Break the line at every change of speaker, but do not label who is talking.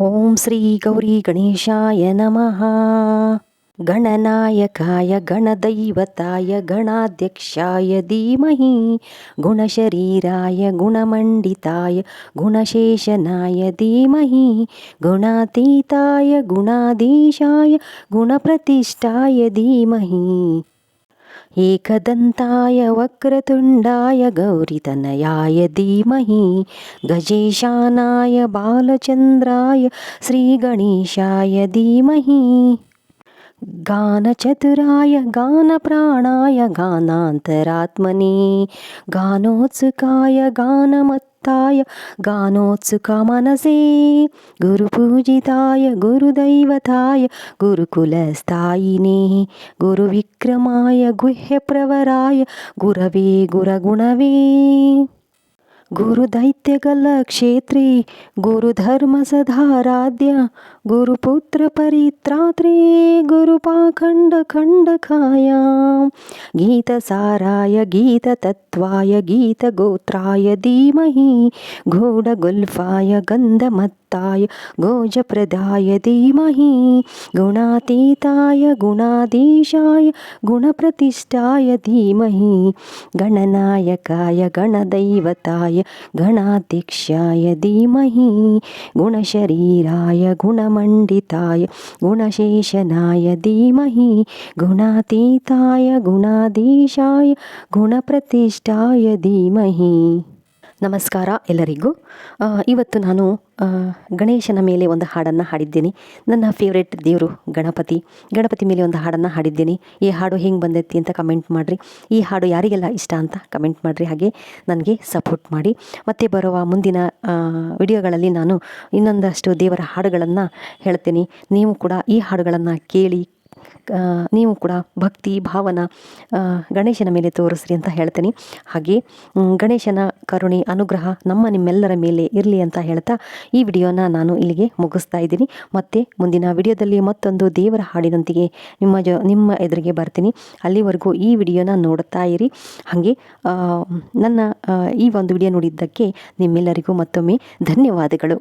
ಓಂ ಶ್ರೀ ಗೌರಿ ಗಣೇಶಾಯ ನಮಃ. ಗಣನಾಯಕಾಯ ಗಣದೈವತಾಯ ಗಣಾಧ್ಯಕ್ಷಾಯ ಧೀಮಹಿ ಗುಣಶರೀರಾಯ ಗುಣಮಂಡಿತಾಯ ಗುಣಶೇಷನಾಯ ಧೀಮಹಿ ಗುಣಾತೀತಾಯ ಗುಣಾಧೀಶಾಯ ಗುಣಪ್ರತಿಷ್ಠಾಯ ಧೀಮಹಿ एकदन्ताय वक्रतुण्डाय गौरीतनयाय धीमहि गजेशानाय बालचन्द्राय श्रीगणेशाय धीमहि गानचतुराय गानप्राणाय गानान्तरात्मने गानोत्सुकाय गानमत्ताय गानोत्सुकमनसे गुरुपूजिताय गुरुदैवताय गुरुकुलस्थायिने गुरुविक्रमाय गुह्यप्रवराय गुरवे गुरगुणवे गुरुदैत्यगलक्षेत्रे गुरुधर्मसधाराध्य गुरुपुत्रपरित्रात्रे गुरुपाखण्डखण्डकायां गीतसाराय गीततत्त्वाय गीतगोत्राय धीमहि गूढगुल्फाय गन्धमत्ताय गोजप्रदाय धीमहि गुणातीताय गुणाधीशाय गुणप्रतिष्ठाय धीमहि गणनायकाय गणदैवताय गणाध्यक्षाय धीमहि गुणशरीराय गुणमण्डिताय गुणशेषनाय धीमहि गुणातीताय गुणाधीशाय गुणप्रतिष्ठाय धीमहि. ನಮಸ್ಕಾರ ಎಲ್ಲರಿಗೂ. ಇವತ್ತು ನಾನು ಗಣೇಶನ ಮೇಲೆ ಒಂದು ಹಾಡನ್ನು ಹಾಡಿದ್ದೀನಿ. ನನ್ನ ಫೇವ್ರೆಟ್ ದೇವರು ಗಣಪತಿ ಮೇಲೆ ಒಂದು ಹಾಡನ್ನು ಹಾಡಿದ್ದೀನಿ. ಈ ಹಾಡು ಹೆಂಗೆ ಬಂದೈತಿ ಅಂತ ಕಮೆಂಟ್ ಮಾಡಿರಿ. ಈ ಹಾಡು ಯಾರಿಗೆಲ್ಲ ಇಷ್ಟ ಅಂತ ಕಮೆಂಟ್ ಮಾಡಿರಿ. ಹಾಗೆ ನನಗೆ ಸಪೋರ್ಟ್ ಮಾಡಿ. ಮತ್ತು ಬರುವ ಮುಂದಿನ ವಿಡಿಯೋಗಳಲ್ಲಿ ನಾನು ಇನ್ನೊಂದಷ್ಟು ದೇವರ ಹಾಡುಗಳನ್ನು ಹೇಳ್ತೀನಿ. ನೀವು ಕೂಡ ಈ ಹಾಡುಗಳನ್ನು ಕೇಳಿ ನೀವು ಕೂಡ ಭಕ್ತಿ ಭಾವನ ಗಣೇಶನ ಮೇಲೆ ತೋರಿಸ್ರಿ ಅಂತ ಹೇಳ್ತೀನಿ. ಹಾಗೆ ಗಣೇಶನ ಕರುಣೆ ಅನುಗ್ರಹ ನಿಮ್ಮೆಲ್ಲರ ಮೇಲೆ ಇರಲಿ ಅಂತ ಹೇಳ್ತಾ ಈ ವಿಡಿಯೋನ ನಾನು ಇಲ್ಲಿಗೆ ಮುಗಿಸ್ತಾ ಇದ್ದೀನಿ. ಮತ್ತೆ ಮುಂದಿನ ವಿಡಿಯೋದಲ್ಲಿ ಮತ್ತೊಂದು ದೇವರ ಹಾಡಿನೊಂದಿಗೆ ನಿಮ್ಮ ಎದುರಿಗೆ ಬರ್ತೀನಿ. ಅಲ್ಲಿವರೆಗೂ ಈ ವಿಡಿಯೋನ ನೋಡ್ತಾ ಇರಿ. ಹಾಗೆ ನನ್ನ ಈ ಒಂದು ವಿಡಿಯೋ ನೋಡಿದ್ದಕ್ಕೆ ನಿಮ್ಮೆಲ್ಲರಿಗೂ ಮತ್ತೊಮ್ಮೆ ಧನ್ಯವಾದಗಳು.